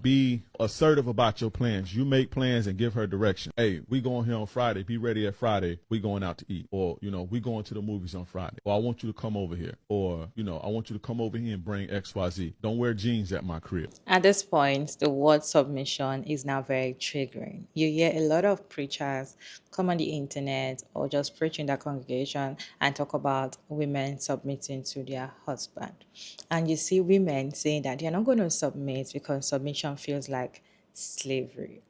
Be assertive about your plans. You make plans and give her direction. Hey, we going here on Friday. Be ready at Friday. We going out to eat. Or, we going to the movies on Friday. Or I want you to come over here. Or, I want you to come over here and bring XYZ. Don't wear jeans at my crib. At this point, the word submission is now very triggering. You hear a lot of preachers come on the internet or just preach in their congregation and talk about women submitting to their husband. And you see women saying that they're not going to submit because submission feels like slavery.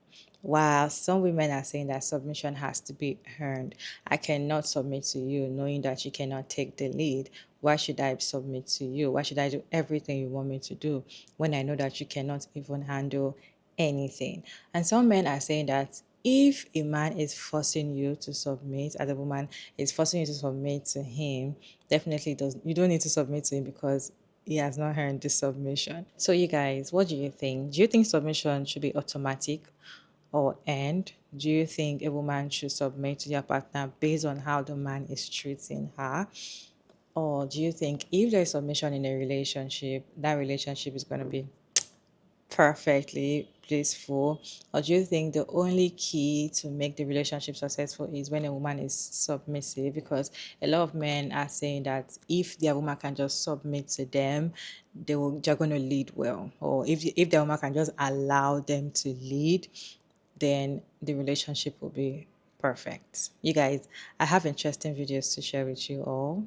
While some women are saying that submission has to be earned. I cannot submit to you knowing that you cannot take the lead. Why should I submit to you? Why should I do everything you want me to do when I know that you cannot even handle anything? And some men are saying that if a man is forcing you to submit, as a woman is forcing you to submit to him, definitely you don't need to submit to him because he has not earned the submission. So you guys, what do you think? Do you think submission should be automatic or earned? Do you think a woman should submit to their partner based on how the man is treating her? Or do you think if there's submission in a relationship, that relationship is going to be perfectly blissful? Or do you think the only key to make the relationship successful is when a woman is submissive? Because a lot of men are saying that if their woman can just submit to them, they're going to lead well. Or if their woman can just allow them to lead, then the relationship will be perfect. You guys, I have interesting videos to share with you all.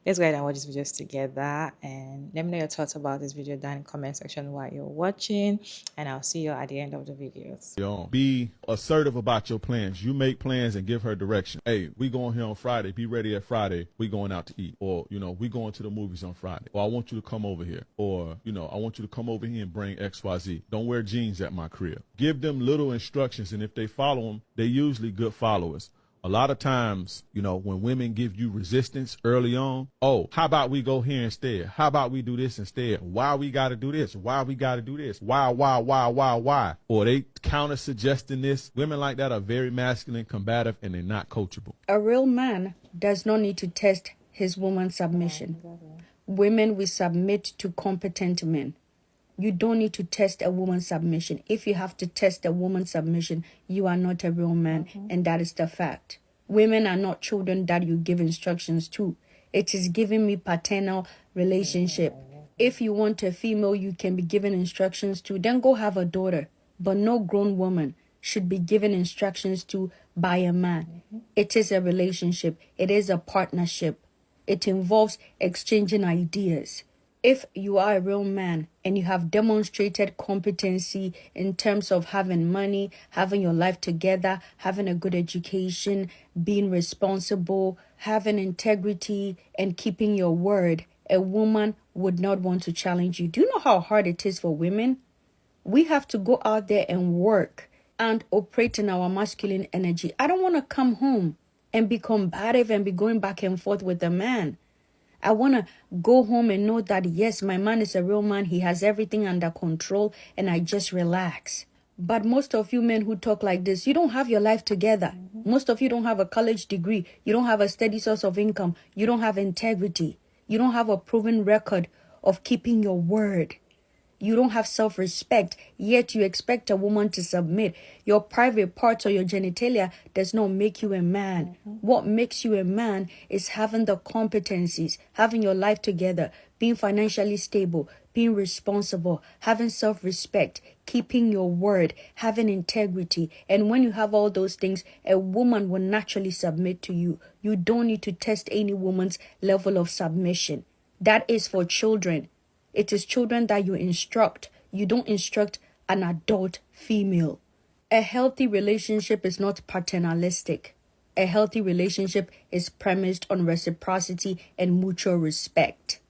Let's go ahead and watch these videos together, and let me know your thoughts about this video down in the comment section while you're watching, and I'll see you at the end of the videos. Be assertive about your plans. You make plans and give her direction. Hey, we going here on Friday. Be ready at Friday. We going out to eat. Or, we going to the movies on Friday. Or I want you to come over here. Or, I want you to come over here and bring XYZ. Don't wear jeans at my crib. Give them little instructions, and if they follow them, they're usually good followers. A lot of times, when women give you resistance early on, oh, how about we go here instead? How about we do this instead? Why we got to do this? Why we got to do this? Why? Or they counter suggesting this. Women like that are very masculine, combative, and they're not coachable. A real man does not need to test his woman's submission. Women will submit to competent men. You don't need to test a woman's submission. If you have to test a woman's submission, you are not a real man, and that is the fact. Women are not children that you give instructions to. It is giving me paternal relationship. If you want a female you can be given instructions to, then go have a daughter. But no grown woman should be given instructions to by a man. It is a relationship. It is a partnership. It involves exchanging ideas. If you are a real man and you have demonstrated competency in terms of having money, having your life together, having a good education, being responsible, having integrity, and keeping your word, a woman would not want to challenge you. Do you know how hard it is for women? We have to go out there and work and operate in our masculine energy. I don't want to come home and be combative and be going back and forth with a man. I want to go home and know that, yes, my man is a real man. He has everything under control, and I just relax. But most of you men who talk like this, you don't have your life together. Most of you don't have a college degree. You don't have a steady source of income. You don't have integrity. You don't have a proven record of keeping your word. You don't have self-respect, yet you expect a woman to submit. Your private parts or your genitalia does not make you a man. What makes you a man is having the competencies, having your life together, being financially stable, being responsible, having self-respect, keeping your word, having integrity. And when you have all those things, a woman will naturally submit to you. You don't need to test any woman's level of submission. That is for children. It is children that you instruct. You don't instruct an adult female. A healthy relationship is not paternalistic. A healthy relationship is premised on reciprocity and mutual respect.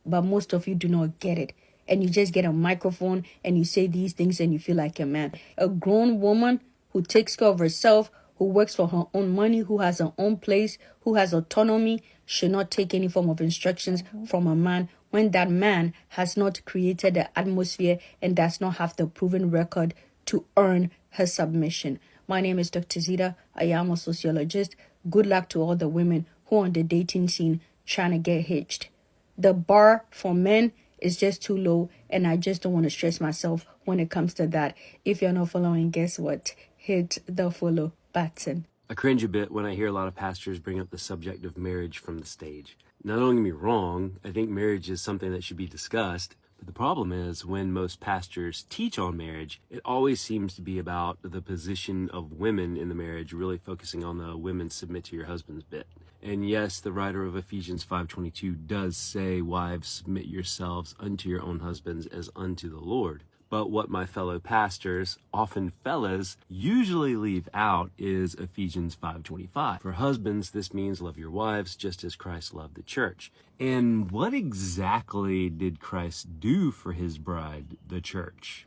But most of you do not get it. And you just get a microphone and you say these things and you feel like a man. A grown woman who takes care of herself, who works for her own money, who has her own place, who has autonomy, should not take any form of instructions from a man when that man has not created the atmosphere and does not have the proven record to earn her submission. My name is Dr. Zita. I am a sociologist. Good luck to all the women who are on the dating scene trying to get hitched. The bar for men is just too low, and I just don't want to stress myself when it comes to that. If you're not following, guess what? Hit the follow button. I cringe a bit when I hear a lot of pastors bring up the subject of marriage from the stage. Now, don't get me wrong, I think marriage is something that should be discussed. But the problem is when most pastors teach on marriage, it always seems to be about the position of women in the marriage, really focusing on the women submit to your husband's bit. And yes, the writer of Ephesians 5:22 does say, wives, submit yourselves unto your own husbands as unto the Lord. But what my fellow pastors, often fellas, usually leave out is Ephesians 5:25. For husbands, this means love your wives just as Christ loved the church. And what exactly did Christ do for his bride, the church?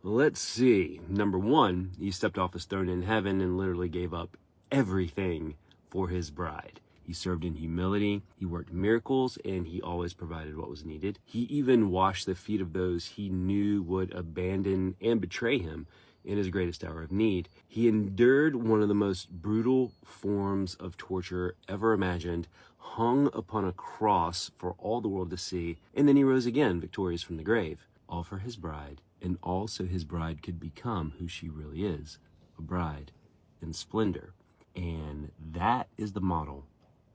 Let's see. Number one, he stepped off his throne in heaven and literally gave up everything for his bride. He served in humility, he worked miracles, and he always provided what was needed. He even washed the feet of those he knew would abandon and betray him in his greatest hour of need. He endured one of the most brutal forms of torture ever imagined, hung upon a cross for all the world to see, and then he rose again, victorious from the grave, all for his bride, and all so his bride could become who she really is, a bride in splendor. And that is the model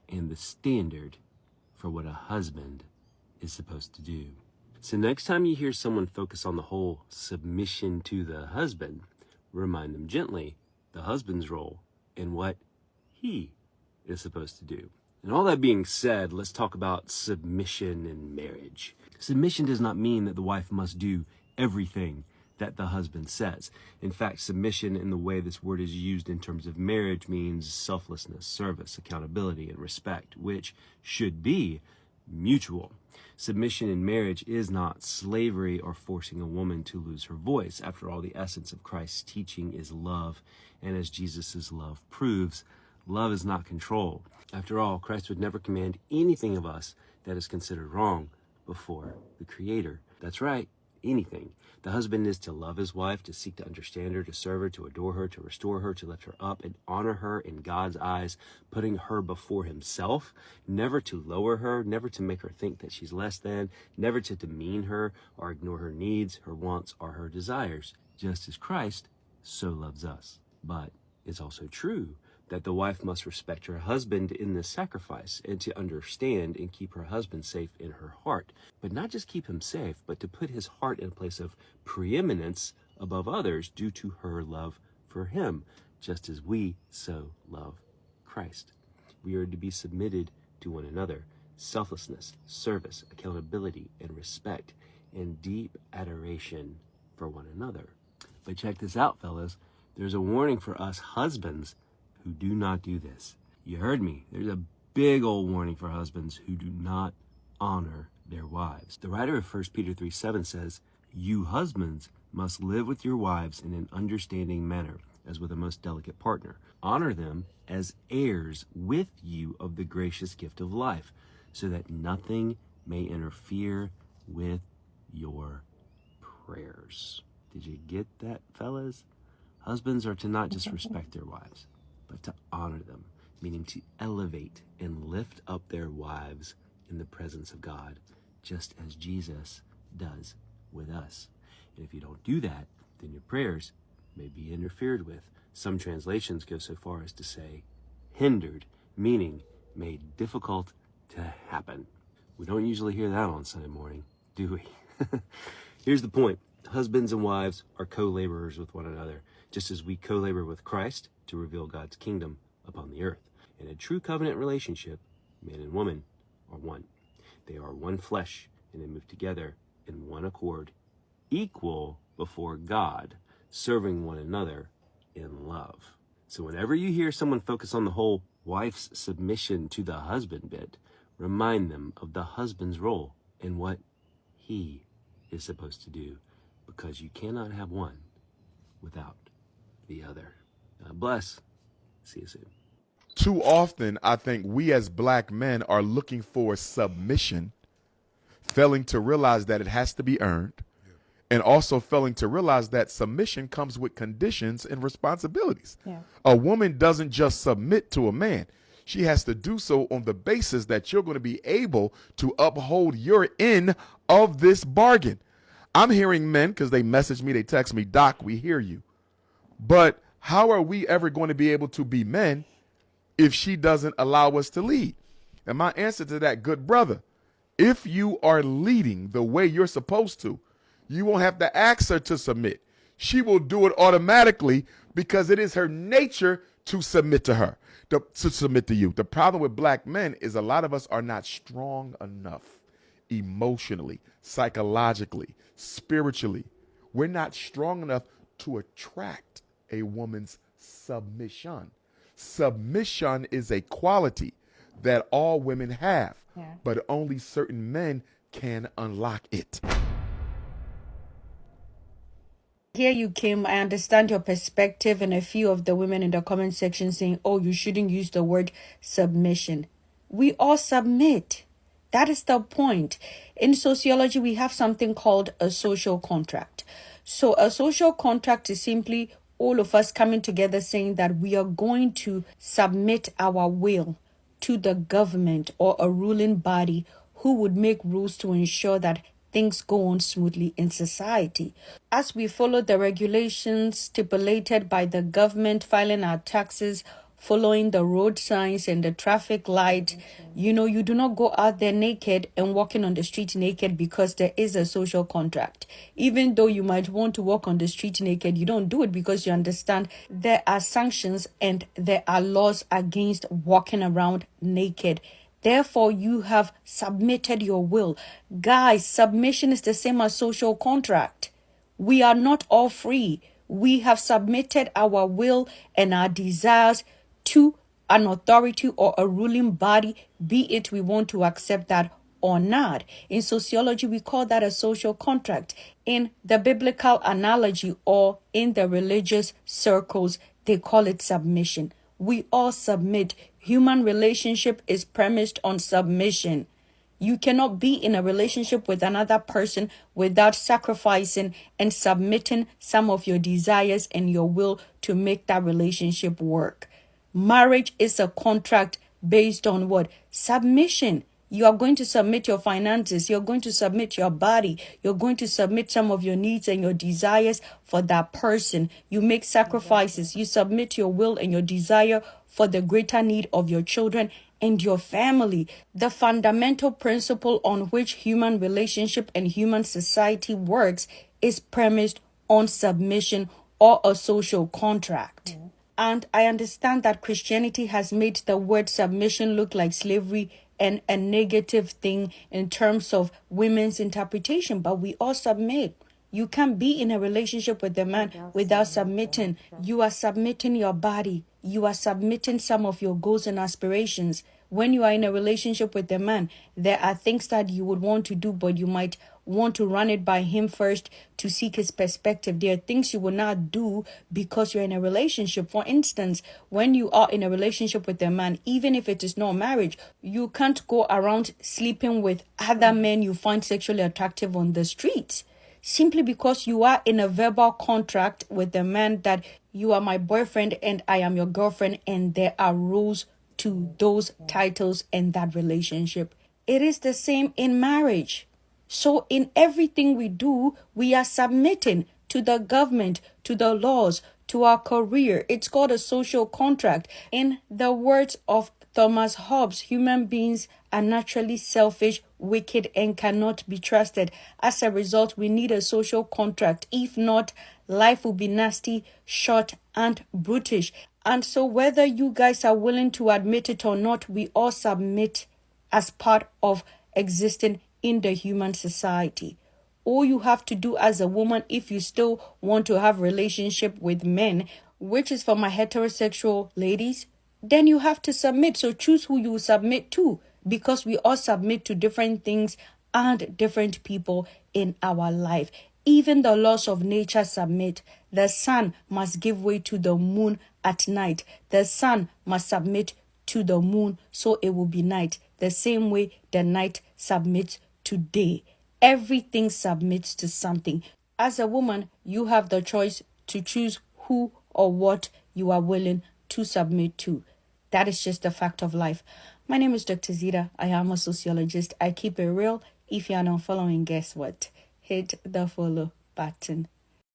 and the standard for what a husband is supposed to do. So next time you hear someone focus on the whole submission to the husband, remind them gently the husband's role and what he is supposed to do. And all that being said, let's talk about submission in marriage. Submission does not mean that the wife must do everything that the husband says. In fact, submission in the way this word is used in terms of marriage means selflessness, service, accountability, and respect, which should be mutual. Submission in marriage is not slavery or forcing a woman to lose her voice. After all, the essence of Christ's teaching is love, and as Jesus' love proves, love is not control. After all, Christ would never command anything of us that is considered wrong before the Creator. That's right, anything. The husband is to love his wife, to seek to understand her, to serve her, to adore her, to restore her, to lift her up and honor her in God's eyes, putting her before himself, never to lower her, never to make her think that she's less than, never to demean her or ignore her needs, her wants, or her desires, just as Christ so loves us. But it's also true that the wife must respect her husband in this sacrifice and to understand and keep her husband safe in her heart. But not just keep him safe, but to put his heart in a place of preeminence above others due to her love for him, just as we so love Christ. We are to be submitted to one another. Selflessness, service, accountability, and respect, and deep adoration for one another. But check this out, fellas. There's a warning for us husbands who do not do this. You heard me. There's a big old warning for husbands who do not honor their wives. The writer of 1 Peter 3:7 says, "You husbands must live with your wives in an understanding manner, as with a most delicate partner. Honor them as heirs with you of the gracious gift of life, so that nothing may interfere with your prayers." Did you get that, fellas? Husbands are to not just respect their wives, but to honor them, meaning to elevate and lift up their wives in the presence of God, just as Jesus does with us. And if you don't do that, then your prayers may be interfered with. Some translations go so far as to say hindered, meaning made difficult to happen. We don't usually hear that on Sunday morning, do we? Here's the point. Husbands and wives are co-laborers with one another, just as we co-labor with Christ to reveal God's kingdom upon the earth. In a true covenant relationship, man and woman are one. They are one flesh, and they move together in one accord, equal before God, serving one another in love. So whenever you hear someone focus on the whole wife's submission to the husband bit, remind them of the husband's role and what he is supposed to do, because you cannot have one without the other. God bless. See you soon. Too often, I think we as black men are looking for submission, failing to realize that it has to be earned, and also failing to realize that submission comes with conditions and responsibilities. Yeah. A woman doesn't just submit to a man. She has to do so on the basis that you're going to be able to uphold your end of this bargain. I'm hearing men because they message me, they text me, Doc, we hear you. But how are we ever going to be able to be men if she doesn't allow us to lead? And my answer to that, good brother, if you are leading the way you're supposed to, you won't have to ask her to submit. She will do it automatically because it is her nature to submit to her, to submit to you. The problem with black men is a lot of us are not strong enough emotionally, psychologically, spiritually. We're not strong enough to attract a woman's submission. Submission is a quality that all women have, but only certain men can unlock it. Here you came. I understand your perspective, and a few of the women in the comment section saying, oh, you shouldn't use the word submission. We all submit. That is the point. In sociology, we have something called a social contract. So a social contract is simply all of us coming together saying that we are going to submit our will to the government or a ruling body who would make rules to ensure that things go on smoothly in society. As we follow the regulations stipulated by the government, filing our taxes, following the road signs and the traffic light, you do not go out there naked and walking on the street naked because there is a social contract. Even though you might want to walk on the street naked, you don't do it because you understand there are sanctions and there are laws against walking around naked. Therefore, you have submitted your will. Guys, submission is the same as social contract. We are not all free. We have submitted our will and our desires to an authority or a ruling body, be it we want to accept that or not. In sociology, we call that a social contract. In the biblical analogy or in the religious circles, they call it submission. We all submit. Human relationship is premised on submission. You cannot be in a relationship with another person without sacrificing and submitting some of your desires and your will to make that relationship work. Marriage is a contract based on what? Submission. You are going to submit your finances. You're going to submit your body. You're going to submit some of your needs and your desires for that person. You make sacrifices. You submit your will and your desire for the greater need of your children and your family. The fundamental principle on which human relationship and human society works is premised on submission or a social contract. And I understand that Christianity has made the word submission look like slavery and a negative thing in terms of women's interpretation, but we all submit. You can't be in a relationship with a man without submitting. You are submitting your body. You are submitting some of your goals and aspirations. When you are in a relationship with a man, there are things that you would want to do, but you might want to run it by him first to seek his perspective. There are things you will not do because you're in a relationship. For instance, when you are in a relationship with a man, even if it is not marriage, you can't go around sleeping with other men you find sexually attractive on the streets. Simply because you are in a verbal contract with a man that you are my boyfriend and I am your girlfriend, and there are rules to those titles and that relationship. It is the same in marriage. So in everything we do, we are submitting to the government, to the laws, to our career. It's called a social contract. In the words of Thomas Hobbes, human beings are naturally selfish, wicked, and cannot be trusted. As a result, we need a social contract. If not, life will be nasty, short, and brutish. And so whether you guys are willing to admit it or not, we all submit as part of existing in the human society. All you have to do as a woman, if you still want to have relationship with men, which is for my heterosexual ladies, then you have to submit. So choose who you submit to, because we all submit to different things and different people in our life. Even the laws of nature submit. The sun must give way to the moon at night. The sun must submit to the moon, so it will be night. The same way the night submits to day. Everything submits to something. As a woman, you have the choice to choose who or what you are willing to submit to. That is just a fact of life. My name is Dr. Zita. I am a sociologist. I keep it real. If you are not following, guess what? hit the follow button.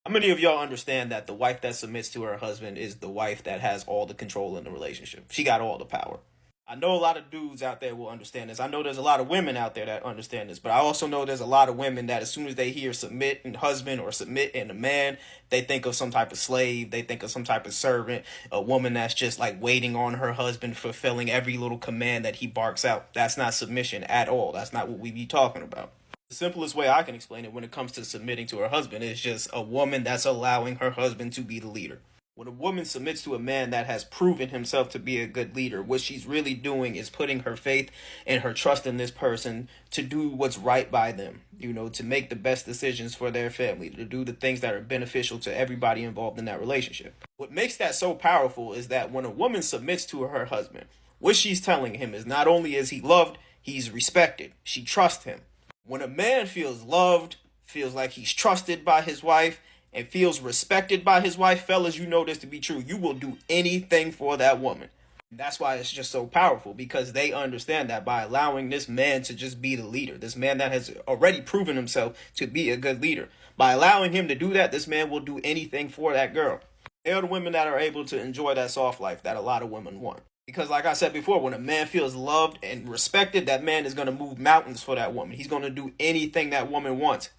How many of y'all understand that the wife that submits to her husband is the wife that has all the control in the relationship? She got all the power. I know a lot of dudes out there will understand this. I know there's a lot of women out there that understand this, but I also know there's a lot of women that as soon as they hear submit and husband or submit and a man, they think of some type of slave, they think of some type of servant, a woman that's just like waiting on her husband, fulfilling every little command that he barks out. That's not submission at all. That's not what we be talking about. The simplest way I can explain it when it comes to submitting to her husband is just a woman that's allowing her husband to be the leader. When a woman submits to a man that has proven himself to be a good leader, what she's really doing is putting her faith and her trust in this person to do what's right by them, to make the best decisions for their family, to do the things that are beneficial to everybody involved in that relationship. What makes that so powerful is that when a woman submits to her husband, what she's telling him is not only is he loved, he's respected. She trusts him. When a man feels loved, feels like he's trusted by his wife, and feels respected by his wife, fellas, you know this to be true. You will do anything for that woman. That's why it's just so powerful, because they understand that by allowing this man to just be the leader, this man that has already proven himself to be a good leader, by allowing him to do that, this man will do anything for that girl. They're the women that are able to enjoy that soft life that a lot of women want. Because like I said before, when a man feels loved and respected, that man is going to move mountains for that woman. He's going to do anything that woman wants.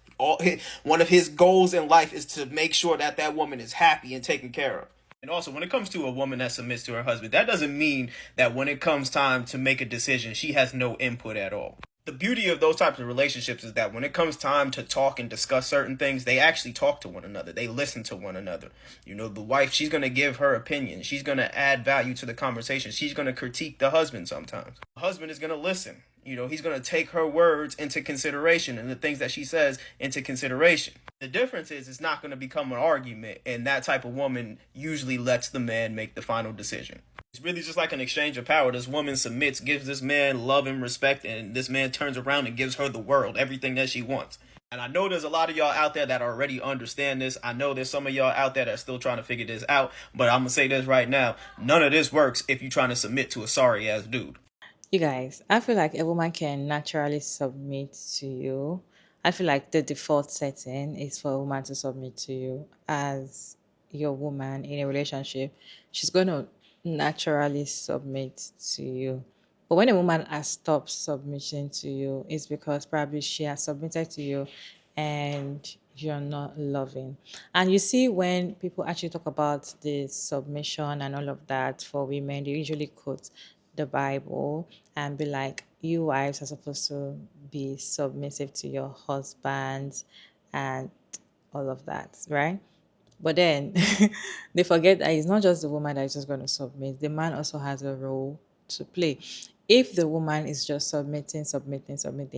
One of his goals in life is to make sure that that woman is happy and taken care of. And also, when it comes to a woman that submits to her husband, that doesn't mean that when it comes time to make a decision, she has no input at all. The beauty of those types of relationships is that when it comes time to talk and discuss certain things, they actually talk to one another. They listen to one another. The wife, she's going to give her opinion. She's going to add value to the conversation. She's going to critique the husband sometimes. The husband is going to listen. He's going to take her words into consideration and the things that she says into consideration. The difference is it's not going to become an argument, and that type of woman usually lets the man make the final decision. It's really just like an exchange of power. This woman submits, gives this man love and respect, and this man turns around and gives her the world, everything that she wants. And I know there's a lot of y'all out there that already understand this. I know there's some of y'all out there that's still trying to figure this out, but I'm going to say this right now. None of this works if you're trying to submit to a sorry-ass dude. You guys, I feel like a woman can naturally submit to you. I feel like the default setting is for a woman to submit to you as your woman in a relationship. She's going to naturally submit to you. But when a woman has stopped submitting to you, it's because probably she has submitted to you and you're not loving. And you see, when people actually talk about the submission and all of that for women, they usually quote the Bible and be like, you wives are supposed to be submissive to your husbands and all of that, right? But then they forget that it's not just the woman that is just going to submit. The man also has a role to play. If the woman is just submitting,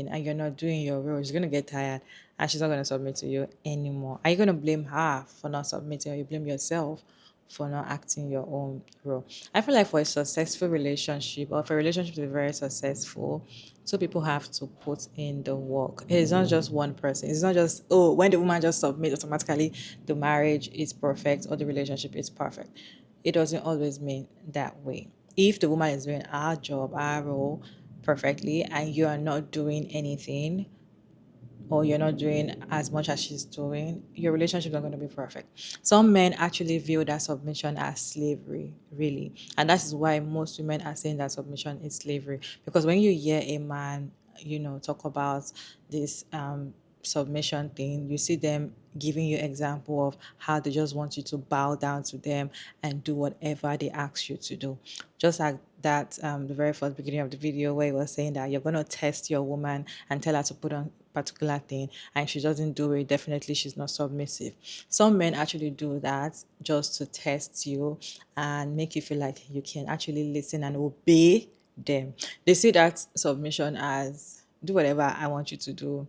and you're not doing your role, she's going to get tired and she's not going to submit to you anymore. Are you going to blame her for not submitting, or you blame yourself for not acting your own role? I feel like for a successful relationship, or for a relationship to be very successful, two people have to put in the work. It is not just one person. It's not just, oh, when the woman just submits, automatically the marriage is perfect or the relationship is perfect. It doesn't always mean that way. If the woman is doing our job, our role perfectly, and you are not doing anything, or you're not doing as much as she's doing, your relationship is not going to be perfect. Some men actually view that submission as slavery, really. And that is why most women are saying that submission is slavery. Because when you hear a man, talk about this submission thing, you see them giving you example of how they just want you to bow down to them and do whatever they ask you to do. Just like that, the very first beginning of the video where he was saying that you're going to test your woman and tell her to put on particular thing, and she doesn't do it, definitely she's not submissive. Some men actually do that just to test you and make you feel like you can actually listen and obey them. They see that submission as do whatever I want you to do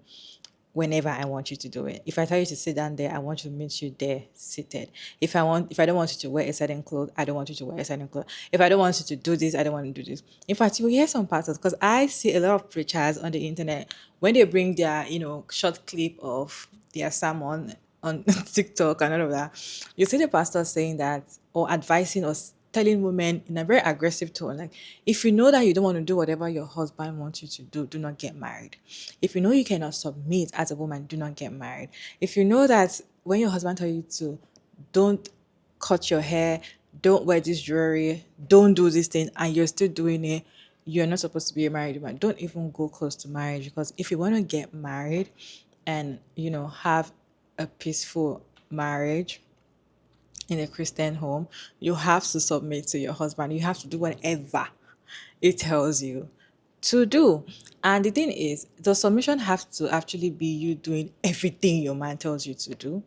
whenever I want you to do it. If I tell you to sit down there, I want to meet you there seated. If I don't want you to wear a certain clothes, I don't want you to wear a certain clothes. If I don't want you to do this, I don't want to do this. In fact, you will hear some pastors, because I see a lot of preachers on the internet, when they bring their, short clip of their sermon on TikTok and all of that, you see the pastor saying that, or advising us telling women in a very aggressive tone, like, if you know that you don't want to do whatever your husband wants you to do, do not get married. If you know you cannot submit as a woman, do not get married. If you know that when your husband tells you to, don't cut your hair, don't wear this jewelry, don't do this thing, and you're still doing it, you're not supposed to be a married woman. Don't even go close to marriage, because if you want to get married and, have a peaceful marriage in a Christian home, you have to submit to your husband. You have to do whatever it tells you to do. And the thing is, the submission has to actually be you doing everything your man tells you to do.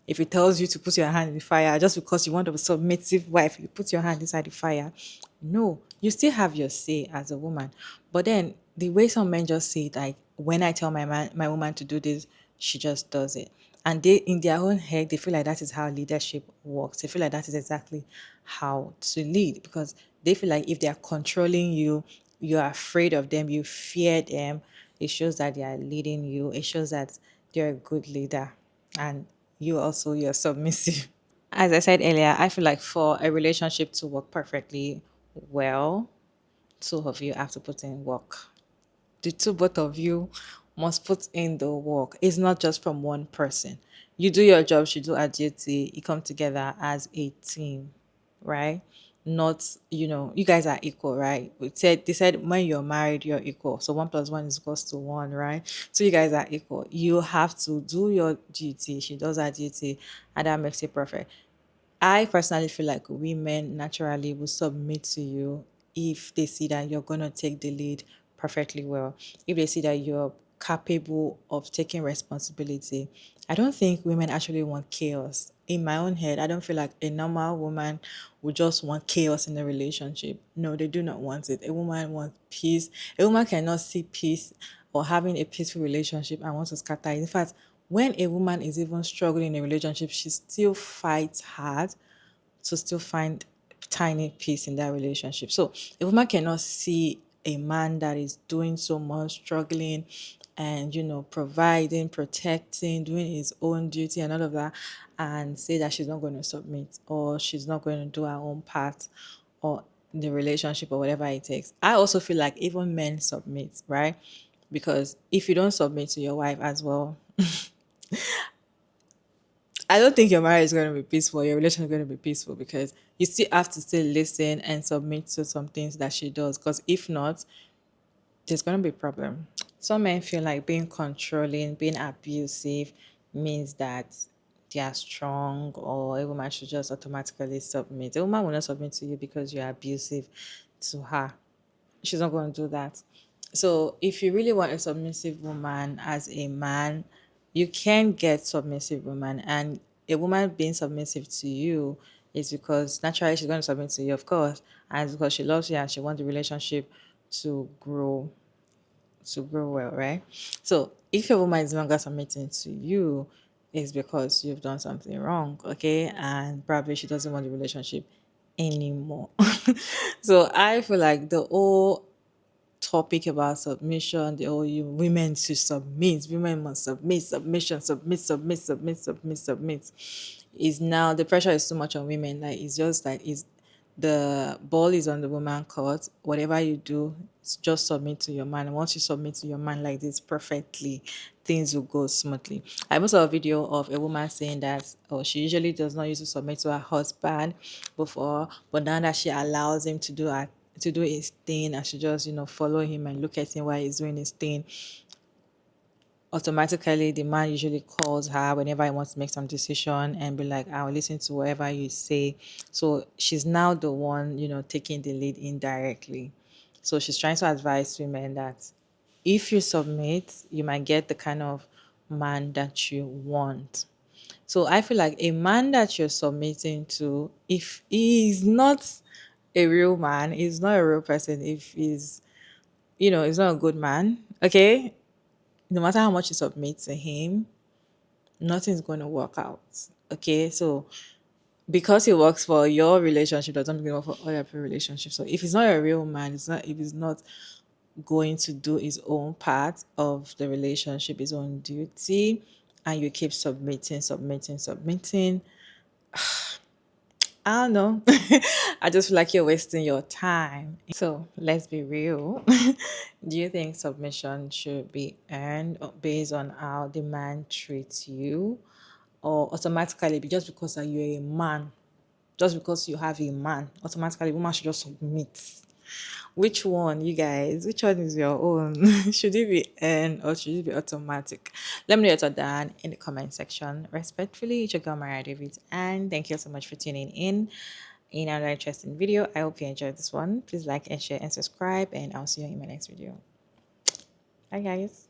If he tells you to put your hand in the fire just because you want a submissive wife, you put your hand inside the fire. No, you still have your say as a woman. But then the way some men just say it, like, when I tell my woman to do this, she just does it. And they, in their own head, they feel like that is how leadership works. They feel like that is exactly how to lead, because they feel like if they are controlling you, you are afraid of them, you fear them. It shows that they are leading you. It shows that they're a good leader. And you're submissive. As I said earlier, I feel like for a relationship to work perfectly well, two of you have to put in work. Both of you must put in the work. It's not just from one person. You do your job, she do her duty, you come together as a team, right? Not, you guys are equal, right? They said when you're married, you're equal. So 1 + 1 is equals to 1, right? So you guys are equal. You have to do your duty. She does her duty, and that makes it perfect. I personally feel like women naturally will submit to you if they see that you're going to take the lead perfectly well, if they see that you're capable of taking responsibility. I don't think women actually want chaos. In my own head, I don't feel like a normal woman would just want chaos in a relationship. No, they do not want it. A woman wants peace. A woman cannot see peace or having a peaceful relationship and wants to scatter it. In fact, when a woman is even struggling in a relationship, she still fights hard to still find tiny peace in that relationship. So a woman cannot see a man that is doing so much, struggling and, providing, protecting, doing his own duty and all of that, and say that she's not going to submit or she's not going to do her own part or the relationship or whatever it takes. I also feel like even men submit, right? Because if you don't submit to your wife as well, I don't think your marriage is going to be peaceful. Your relationship is going to be peaceful, because you still have to still listen and submit to some things that she does. Because if not, there's going to be a problem. Some men feel like being controlling, being abusive means that they are strong, or a woman should just automatically submit. A woman will not submit to you because you're abusive to her. She's not going to do that. So if you really want a submissive woman as a man, you can get submissive woman, and a woman being submissive to you is because naturally she's going to submit to you, of course, and it's because she loves you and she wants the relationship to grow well, right? So if a woman is no longer submitting to you, it's because you've done something wrong, okay? And probably she doesn't want the relationship anymore. So I feel like the whole topic about submission, the whole women should submit, women must submit, submission, submit, is now the pressure is so much on women. Like, it's just like, it's the ball is on the woman court. Whatever you do, just submit to your man. And once you submit to your man like this perfectly, things will go smoothly. I also saw a video of a woman saying that, oh, she usually does not used to submit to her husband before, but now that she allows him to do his thing, and she just, follow him and look at him while he's doing his thing, automatically the man usually calls her whenever he wants to make some decision and be like, I'll listen to whatever you say. So she's now the one, taking the lead indirectly. So she's trying to advise women that if you submit, you might get the kind of man that you want. So I feel like a man that you're submitting to, if he is not a real man, he's not a real person, if he's not a good man, okay, no matter how much you submit to him, nothing's going to work out. Okay, so because he works for your relationship doesn't mean he works for other people's relationships. So if he's not a real man, if he's not going to do his own part of the relationship, his own duty, and you keep submitting, I don't know. I just feel like you're wasting your time. So let's be real. Do you think submission should be earned based on how the man treats you, or automatically just because you're a man, just because you have a man, automatically woman should just submit? Which one, you guys? Which one is your own? Should it be earned or should it be automatic? Let me know your thought down in the comment section. Respectfully, it's your girl Mariah David, and thank you so much for tuning in another interesting video. I hope you enjoyed this one. Please like and share and subscribe, and I'll see you in my next video. Bye, guys.